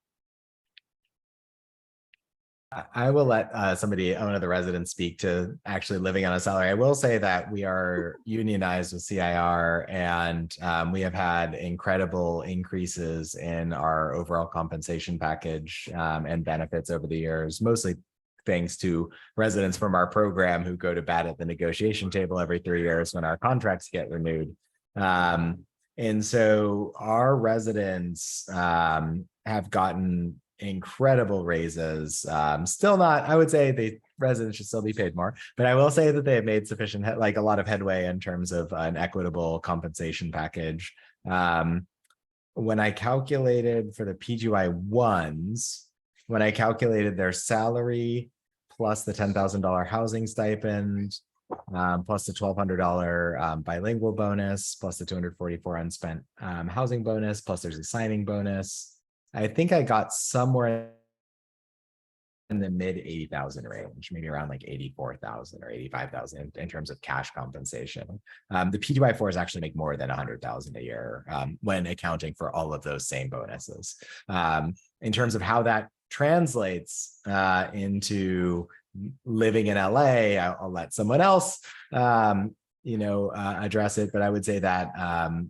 I will let one of the residents speak to actually living on a salary. I will say that we are unionized with CIR, and we have had incredible increases in our overall compensation package and benefits over the years, mostly thanks to residents from our program who go to bat at the negotiation table every 3 years when our contracts get renewed. And so our residents have gotten incredible raises. Still not, I would say the residents should still be paid more, but I will say that they have made sufficient, like a lot of headway in terms of an equitable compensation package. When I calculated for the PGY ones, when I calculated their salary plus the $10,000 housing stipend, plus the $1,200 bilingual bonus, plus the $244 unspent housing bonus, plus there's a signing bonus, I think I got somewhere in the mid 80,000 range, maybe around like 84,000 or 85,000 in terms of cash compensation. The PGY4s actually make more than 100,000 a year when accounting for all of those same bonuses. In terms of how that translates into living in LA, I'll let someone else, address it. But I would say that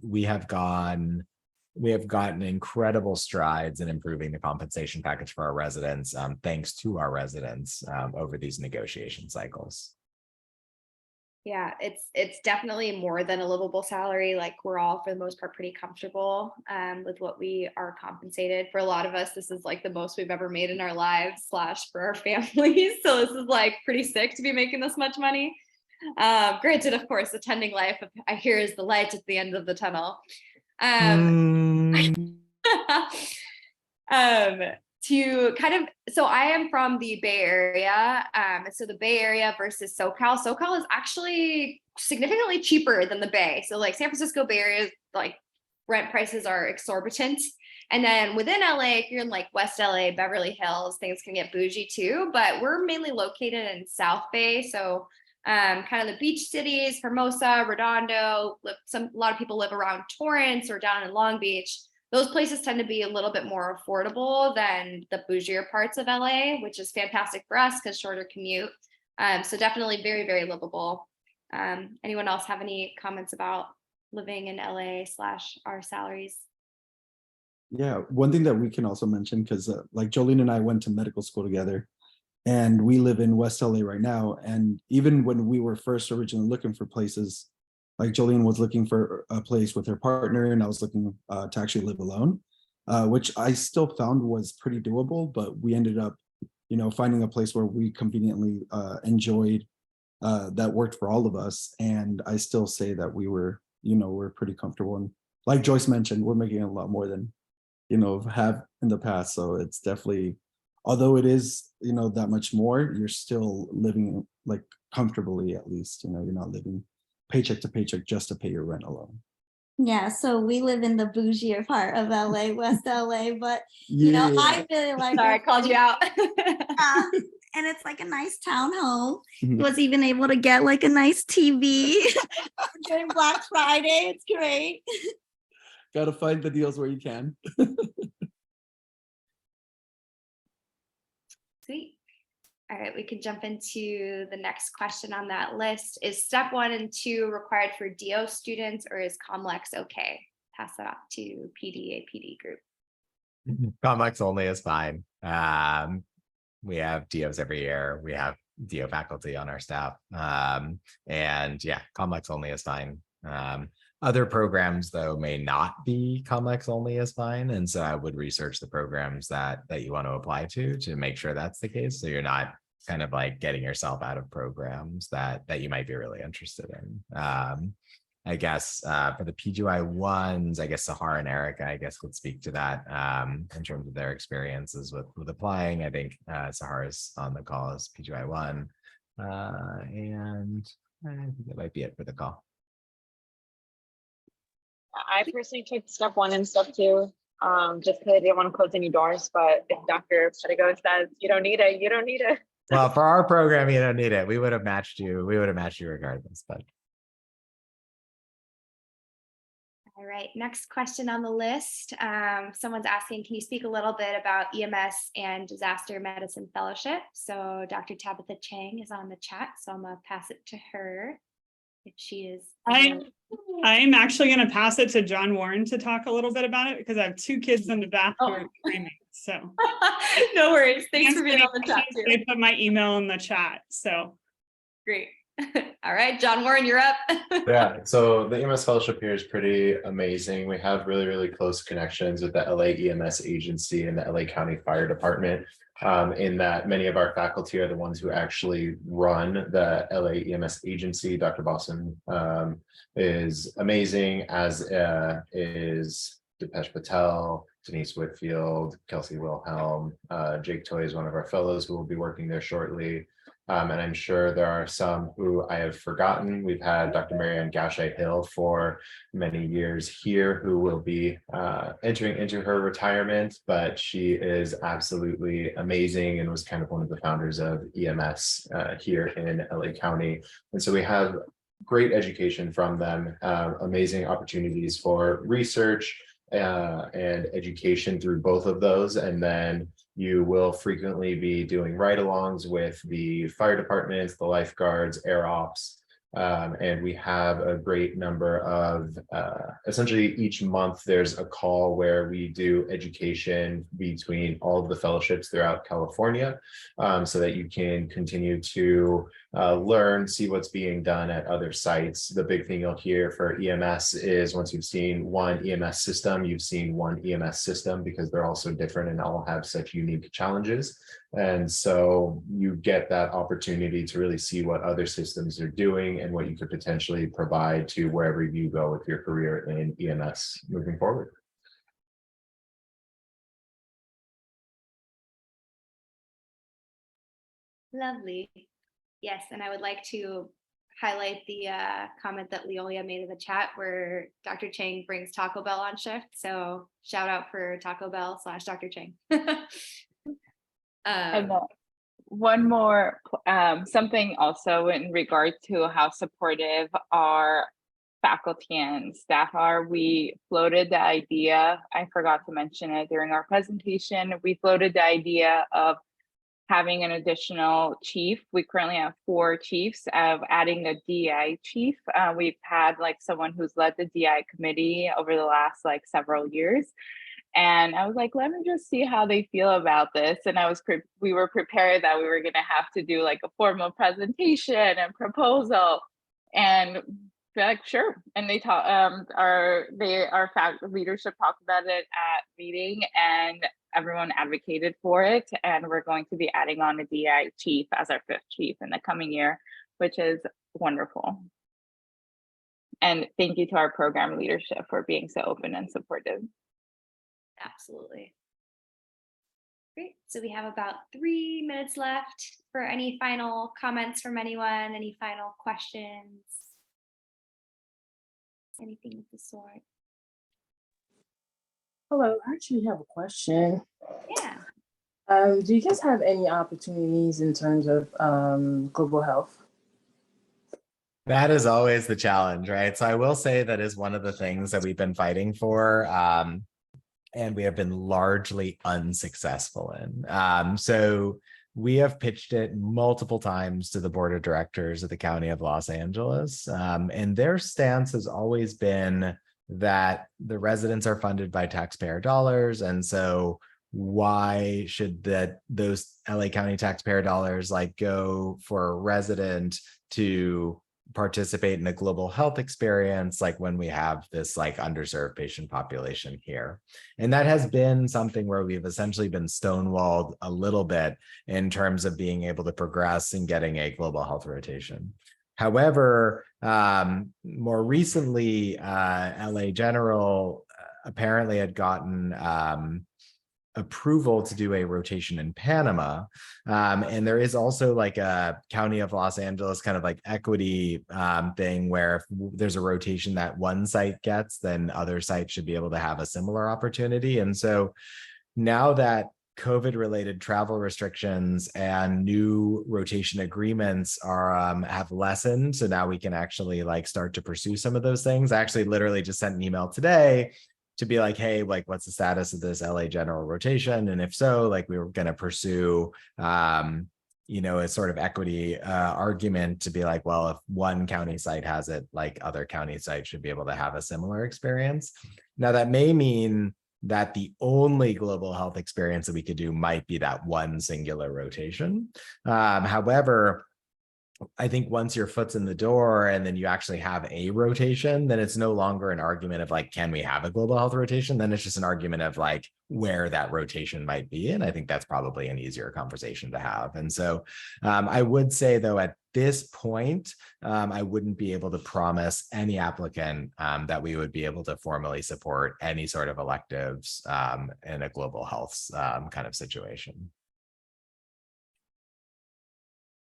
we have gotten incredible strides in improving the compensation package for our residents, thanks to our residents over these negotiation cycles. Yeah, it's definitely more than a livable salary. Like, we're all, for the most part, pretty comfortable with what we are compensated. For a lot of us, this is like the most we've ever made in our lives / for our families. So this is like pretty sick to be making this much money. Granted, of course, attending life, I hear, is the light at the end of the tunnel. To kind of, so I am from the Bay Area. So the Bay Area versus SoCal is actually significantly cheaper than the Bay. So like San Francisco Bay Area, like rent prices are exorbitant. And then within LA, if you're in like West LA, Beverly Hills, things can get bougie too, but we're mainly located in South Bay. So kind of the beach cities, Hermosa, Redondo, a lot of people live around Torrance or down in Long Beach. Those places tend to be a little bit more affordable than the bougier parts of LA, which is fantastic for us because shorter commute. So definitely very, very livable. Anyone else have any comments about living in LA / our salaries? Yeah, one thing that we can also mention, because like Jolene and I went to medical school together, and we live in West LA right now. And even when we were first originally looking for places, like Jolene was looking for a place with her partner, and I was looking to actually live alone, which I still found was pretty doable. But we ended up, finding a place where we conveniently enjoyed, that worked for all of us. And I still say that we were, we're pretty comfortable. And like Joyce mentioned, we're making a lot more than, have in the past. So it's definitely, although it is, that much more, you're still living like comfortably, at least, you're not living paycheck to paycheck just to pay your rent alone. Yeah, so we live in the bougier part of LA, West LA, but you know, I really like Sorry, I called you out. and it's like a nice townhome. Mhm. Was even able to get like a nice TV during Black Friday. It's great. Gotta find the deals where you can. Sweet. All right, we can jump into the next question on that list. Is step 1 and 2 required for DO students, or is COMLEX okay? Pass that off to PD group. Complex only is fine. We have DOs every year. We have DO faculty on our staff. And yeah, complex only is fine. Other programs though may not be complex only is fine. And so I would research the programs that you want to apply to make sure that's the case. So you're not kind of like getting yourself out of programs that you might be really interested in. I guess for the PGY ones, I guess Sahar and Erica, I guess would speak to that in terms of their experiences with applying. I think Sahar is on the call as PGY one, and I think that might be it for the call. I personally took step 1 and step 2, just because I didn't want to close any doors. But if Dr. Pedigo says you don't need it, you don't need it. Well, for our program, you don't need it. We would have matched you. We would have matched you regardless. But all right, next question on the list. Someone's asking, can you speak a little bit about EMS and disaster medicine fellowship? So Dr. Tabitha Chang is on the chat, so I'm gonna pass it to her if she is. I'm actually going to pass it to John Warren to talk a little bit about it because I have 2 kids in the bathroom Oh. screaming. So no worries. Thanks for being on the chat too. They put my email in the chat. So Great. All right, John Warren, you're up. Yeah, so the EMS fellowship here is pretty amazing. We have really, really close connections with the LA EMS agency and the LA County Fire Department, in that many of our faculty are the ones who actually run the LA EMS agency. Dr. Boston is amazing, as is Dipesh Patel, Denise Whitfield, Kelsey Wilhelm, Jake Toy is one of our fellows who will be working there shortly. And I'm sure there are some who I have forgotten. We've had Dr. Marianne Gashai Hill for many years here, who will be entering into her retirement, but she is absolutely amazing and was kind of one of the founders of EMS here in LA County. And so we have great education from them, amazing opportunities for research and education through both of those. And then you will frequently be doing ride-alongs with the fire departments, the lifeguards, air ops, and we have a great number of, essentially each month there's a call where we do education between all of the fellowships throughout California, so that you can continue to learn, see what's being done at other sites. The big thing you'll hear for EMS is once you've seen one EMS system, you've seen one EMS system, because they're all so different and all have such unique challenges. And so you get that opportunity to really see what other systems are doing and what you could potentially provide to wherever you go with your career in EMS moving forward. Lovely. Yes, and I would like to highlight the comment that Leolia made in the chat where Dr. Chang brings Taco Bell on shift. So shout out for Taco Bell / Dr. Chang. And one more, something also in regard to how supportive our faculty and staff are. We floated the idea, I forgot to mention it during our presentation, we floated the idea of having an additional chief. We currently have 4 chiefs, of adding a DEI chief. We've had like someone who's led the DEI committee over the last like several years. And I was like, let me just see how they feel about this. And we were prepared that we were going to have to do like a formal presentation and proposal. And they're like, sure. And they talk, our leadership talked about it at meeting, and everyone advocated for it. And we're going to be adding on a DI chief as our 5th chief in the coming year, which is wonderful. And thank you to our program leadership for being so open and supportive. Absolutely. Great. So we have about 3 minutes left for any final comments from anyone, any final questions. anything of the sort. Hello, I actually have a question. Yeah. Do you guys have any opportunities in terms of global health? That is always the challenge, right? So I will say that is one of the things that we've been fighting for. And we have been largely unsuccessful in. So we have pitched it multiple times to the board of directors of the County of Los Angeles. And their stance has always been that the residents are funded by taxpayer dollars. And so why should those LA County taxpayer dollars like go for a resident to participate in a global health experience like when we have this like underserved patient population here? And that has been something where we've essentially been stonewalled a little bit in terms of being able to progress in getting a global health rotation. However, more recently, LA General apparently had gotten approval to do a rotation in Panama. And there is also like a County of Los Angeles kind of like equity thing where if there's a rotation that one site gets, then other sites should be able to have a similar opportunity. And so now that COVID related travel restrictions and new rotation agreements are have lessened, so now we can actually like start to pursue some of those things. I actually literally just sent an email today to be like, hey, like, what's the status of this LA General rotation? And if so, like, we were going to pursue, you know, a sort of equity argument to be like, well, if one county site has it, like other county sites should be able to have a similar experience. Now, that may mean that the only global health experience that we could do might be that one singular rotation. However, I think once your foot's in the door and then you actually have a rotation, then it's no longer an argument of like, can we have a global health rotation? Then it's just an argument of like where that rotation might be. And I think that's probably an easier conversation to have. And so I would say though, at this point, I wouldn't be able to promise any applicant that we would be able to formally support any sort of electives in a global health kind of situation.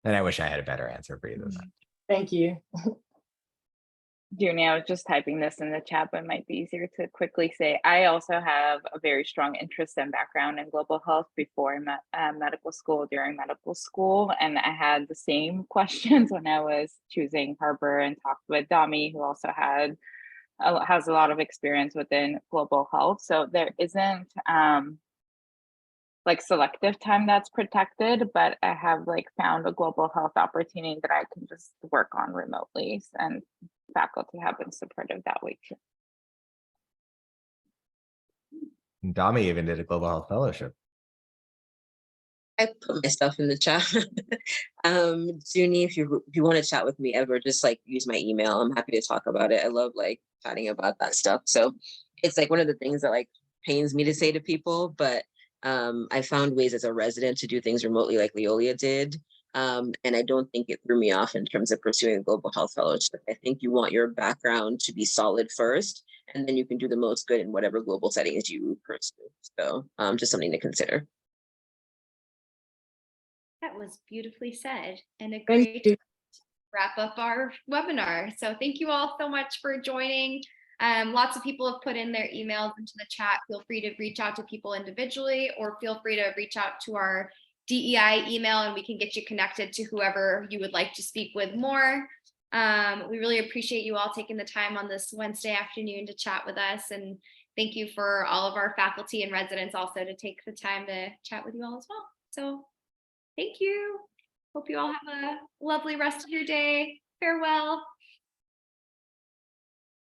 And I wish I had a better answer for you than that. Thank you. Junie, I was just typing this in the chat, but it might be easier to quickly say, I also have a very strong interest and background in global health before medical school, during medical school. And I had the same questions when I was choosing Harbor and talked with Dami, who also has a lot of experience within global health. So there isn't like selective time that's protected, but I have like found a global health opportunity that I can just work on remotely, and faculty have been supportive that way too. Dami even did a global health fellowship. I put my stuff in the chat. Junie, if you want to chat with me ever, just like use my email. I'm happy to talk about it. I love like chatting about that stuff. So it's like one of the things that like pains me to say to people, but I found ways as a resident to do things remotely like Leolia did. And I don't think it threw me off in terms of pursuing a global health fellowship. I think you want your background to be solid first, and then you can do the most good in whatever global settings you pursue. So just something to consider. That was beautifully said and a great wrap up our webinar. So thank you all so much for joining. Lots of people have put in their emails into the chat. Feel free to reach out to people individually, or feel free to reach out to our DEI email and we can get you connected to whoever you would like to speak with more. We really appreciate you all taking the time on this Wednesday afternoon to chat with us. And thank you for all of our faculty and residents also to take the time to chat with you all as well. So thank you. Hope you all have a lovely rest of your day. Farewell.